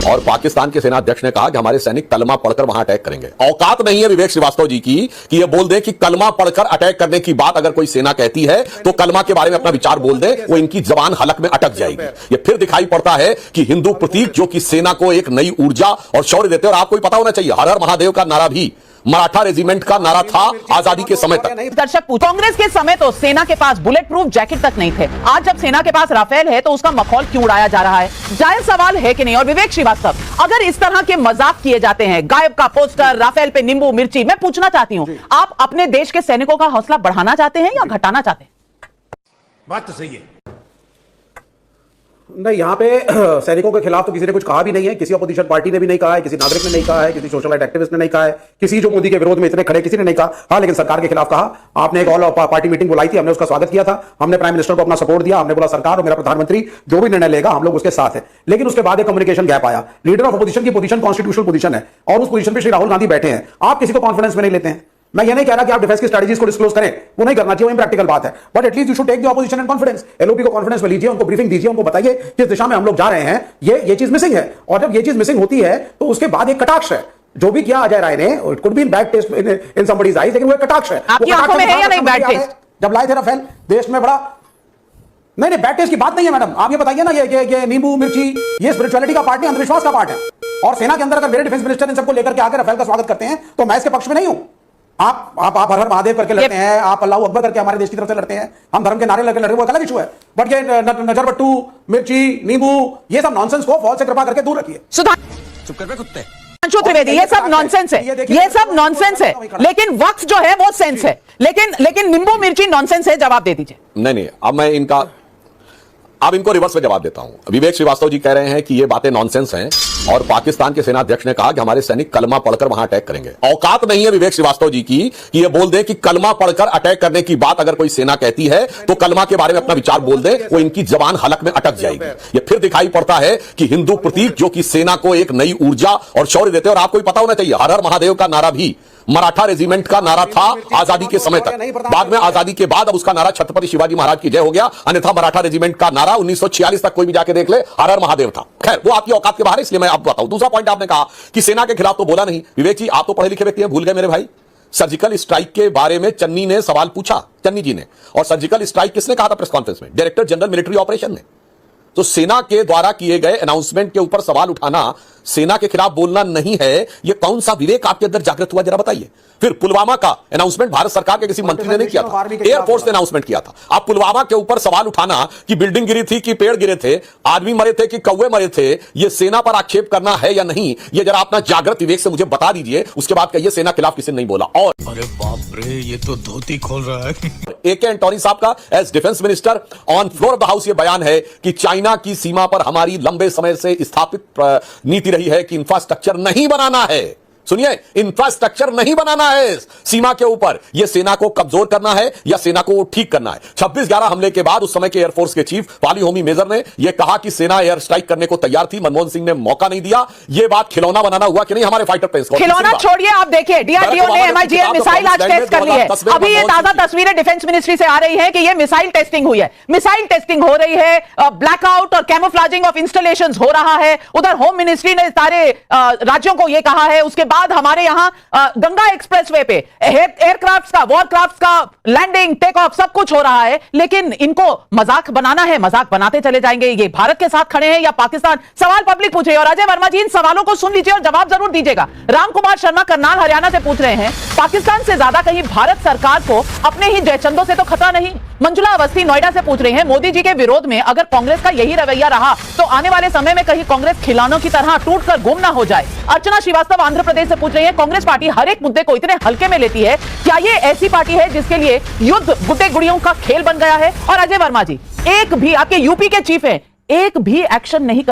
और पाकिस्तान के सेना अध्यक्ष ने कहा कि हमारे सैनिक कलमा पढ़कर वहां अटैक करेंगे। औकात नहीं है विवेक श्रीवास्तव जी की कि ये बोल दें कि कलमा पढ़कर अटैक करने की बात अगर कोई सेना कहती है तो कलमा के बारे में अपना विचार बोल दें, वो इनकी जबान हलक में अटक जाएगी। ये फिर दिखाई पड़ता है कि हिंदू प्रतीक जो कि सेना को एक नई ऊर्जा और शौर्य देते हैं। और आपको पता होना चाहिए, हर हर महादेव का नारा भी मराठा रेजिमेंट का नारा था आजादी के समय तक। दर्शक कांग्रेस के समय तो सेना के पास बुलेट प्रूफ जैकेट तक नहीं थे, आज जब सेना के पास राफेल है तो उसका मखौल क्यों उड़ाया जा रहा है? जायज सवाल है कि नहीं? और विवेक श्रीवास्तव, अगर इस तरह के मजाक किए जाते हैं, गायब का पोस्टर, राफेल पे नींबू मिर्ची, मैं पूछना चाहती हूं, आप अपने देश के सैनिकों का हौसला बढ़ाना चाहते हैं या घटाना चाहते हैं? बात तो सही है। नहीं, यहाँ पे सैनिकों के खिलाफ तो किसी ने कुछ कहा भी नहीं है, किसी अपोजिशन पार्टी ने भी नहीं कहा है, किसी नागरिक ने नहीं कहा है, किसी सोशल राइट एक्टिविस्ट ने नहीं कहा है, किसी जो मोदी के विरोध में इतने खड़े किसी ने नहीं कहा। हाँ, लेकिन सरकार के खिलाफ कहा। आपने एक ऑल पार्टी मीटिंग बुलाई थी, हमने उसका स्वागत किया था, हमने प्राइम मिनिस्टर को अपना सपोर्ट दिया, हमने बोला सरकार और मेरा प्रधानमंत्री जो भी निर्णय लेगा हम लोग उसके साथ है। लेकिन उसके बाद एक कम्युनिकेशन गैप आया। लीडर ऑफ अपोजिशन की पोजीशन कॉन्स्टिट्यूशनल पोजीशन है और उस पोजीशन पे श्री राहुल गांधी बैठे हैं, आप किसी को कॉन्फिडेंस में नहीं लेते हैं। मैं ये नहीं कह रहा कि आप डिफेंस की स्ट्रेटजीज को डिस्क्लोज करें, वो नहीं करना चाहिए, वो इम्प्रैक्टिकल बात है, but at least you should take the opposition in confidence. LOP को कॉन्फिडेंस में लीजिए, उनको ब्रीफिंग दीजिए, उनको बताइए किस दिशा में हम लोग जा रहे हैं, ये चीज मिसिंग है। और जब ये चीज मिसिंग होती है तो उसके बाद एक कटाक्ष है। जो भी किया अजय राय ने, it could be in bad taste in somebody's eyes, लेकिन वो एक कटाक्ष है। आपकी आंखों में है या नहीं बैड टेस्ट? जब लाए थे राफेल देश में बड़ा नहीं बैड टेस्ट की बात नहीं है मैडम, आप ये बताइए ना, ये नींबू मिर्ची ये स्पिरिचुअलिटी का पार्ट नहीं, अंधविश्वास का पार्ट है। और सेना के अंदर अगर मेरे डिफेंस मिनिस्टर इन सबको लेकर के आकर राफेल का स्वागत करते हैं तो मैं इसके पक्ष में नहीं हूं। आप हर हर महादेव करके लड़ते हैं, आप अल्लाह अकबर करके हमारे देश की तरफ से लड़ते हैं, हम धर्म के नारे लगे लड़ते हैं, वो अलग इशू है। बट ये नजरबट्टू, मिर्ची, नींबू, ये सब नॉनसेंस को फौज से कृपा करके दूर रखिए। चुप कर बे कुत्ते। त्रिवेदी, ये सब नॉनसेंस है, ये सब नॉनसेंस है, लेकिन वक्त जो है वो सेंस है। लेकिन नींबू मिर्ची नॉनसेंस है, जवाब दे दीजिए। नहीं, अब इनको रिवर्स में जवाब देता हूं। विवेक श्रीवास्तव जी कह रहे हैं कि ये बातें नॉनसेंस हैं और पाकिस्तान के सेना अध्यक्ष ने कहा कि हमारे सैनिक कलमा पढ़कर वहां अटैक करेंगे। औकात नहीं है विवेक श्रीवास्तव जी की कि ये बोल दें कि कलमा पढ़कर अटैक करने की बात अगर कोई सेना कहती है तो कलमा के बारे में अपना विचार बोल दे, वो इनकी जबान हलक में अटक जाएगी। ये फिर दिखाई पड़ता है कि हिंदू प्रतीक जो कि सेना को एक नई ऊर्जा और शौर्य देते हैं। और आपको पता होना चाहिए, हर हर महादेव का नारा भी मराठा रेजिमेंट का नारा था आजादी के समय तक। बाद में आजादी के बाद अब उसका नारा छत्रपति शिवाजी महाराज की जय हो गया, अन्यथा मराठा रेजिमेंट का नारा 1946 तक कोई भी जाके देख ले हर हर महादेव था। खैर, वो आपकी औकात के बाहर है, इसलिए मैं आपको बताऊं। दूसरा पॉइंट, आपने कहा कि सेना के खिलाफ तो बोला नहीं। विवेक जी, आप तो पढ़े लिखे व्यक्ति हैं, भूल गए मेरे भाई। सर्जिकल स्ट्राइक के बारे में चन्नी ने सवाल पूछा, चन्नी जी ने, और सर्जिकल स्ट्राइक किसने कहा था प्रेस कॉन्फ्रेंस में? डायरेक्टर जनरल मिलिट्री ऑपरेशन ने। तो सेना के द्वारा किए गए अनाउंसमेंट के ऊपर सवाल उठाना सेना के खिलाफ बोलना नहीं है। यह कौन सा विवेक आपके अंदर जागृत हुआ, जरा बताइए। फिर पुलवामा का अनाउंसमेंट भारत सरकार के किसी मंत्री ने नहीं किया था, एयरफोर्स ने अनाउंसमेंट किया था। आप पुलवामा के ऊपर सवाल उठाना कि बिल्डिंग गिरी थी कि पेड़ गिरे थे, आदमी मरे थे कि कौवे मरे थे, यह सेना पर आक्षेप करना है या नहीं, यह जरा अपना जागृत विवेक से मुझे बता दीजिए। उसके बाद कहिए सेना के खिलाफ किसी ने नहीं बोला। और अरे बाप रे, ये तो धोती खोल रहा है। AK एंटोनी साहब का as defence minister on floor of the house यह बयान है कि चाइना की सीमा पर हमारी लंबे समय से स्थापित नीति रही है कि इंफ्रास्ट्रक्चर नहीं बनाना है। सुनिए, इंफ्रास्ट्रक्चर नहीं बनाना है सीमा के ऊपर। यह सेना को कमजोर करना है या सेना को ठीक करना है। 26/11 हमले के बाद उस समय के एयरफोर्स के चीफ वाली होमी मेजर ने यह कहा कि सेना एयर स्ट्राइक करने को तैयार थी, मनमोहन सिंह ने मौका नहीं दिया। यह बात खिलौना बनाना हुआ कि नहीं हमारे फाइटर प्लेन्स को? खिलौना छोड़िए, आप देखिए DRDO ने MIGL मिसाइल आज टेस्ट कर ली है। अभी ये ताजा तस्वीरें डिफेंस मिनिस्ट्री से आ रही है कि यह मिसाइल टेस्टिंग हुई है, मिसाइल टेस्टिंग हो रही है, ब्लैकआउट और कैमोफ्लेजिंग ऑफ इंस्टॉलेशंस हो रहा है। उधर होम मिनिस्ट्री ने सारे राज्यों को यह कहा है। उसके बाद हमारे यहां गंगा एक्सप्रेसवे पे एयरक्राफ्ट का, वॉरक्राफ्ट का लैंडिंग, टेक ऑफ सब कुछ हो रहा है। लेकिन इनको मजाक बनाना है, मजाक बनाते चले जाएंगे। ये भारत के साथ खड़े हैं या पाकिस्तान? सवाल पब्लिक पूछ रही है। और अजय वर्मा जी, इन सवालों को सुन लीजिए और जवाब जरूर दीजिएगा। राम कुमार शर्मा करनाल हरियाणा से पूछ रहे हैं, पाकिस्तान से ज्यादा कहीं भारत सरकार को अपने ही जयचंदों से तो खतरा नहीं? मंजुला अवस्थी नोएडा से पूछ रही हैं, मोदी जी के विरोध में अगर कांग्रेस का यही रवैया रहा तो आने वाले समय में कहीं कांग्रेस खिलौनों की तरह टूटकर गुम ना हो जाए। अर्चना श्रीवास्तव आंध्र प्रदेश से पूछ रही है, कांग्रेस पार्टी हर एक मुद्दे को इतने हल्के में लेती है, क्या ये ऐसी पार्टी है जिसके लिए युद्ध गुड्डे गुड़ियों का खेल बन गया है? और अजय वर्मा जी, एक भी आपके यूपी के चीफ हैं, एक भी एक्शन नहीं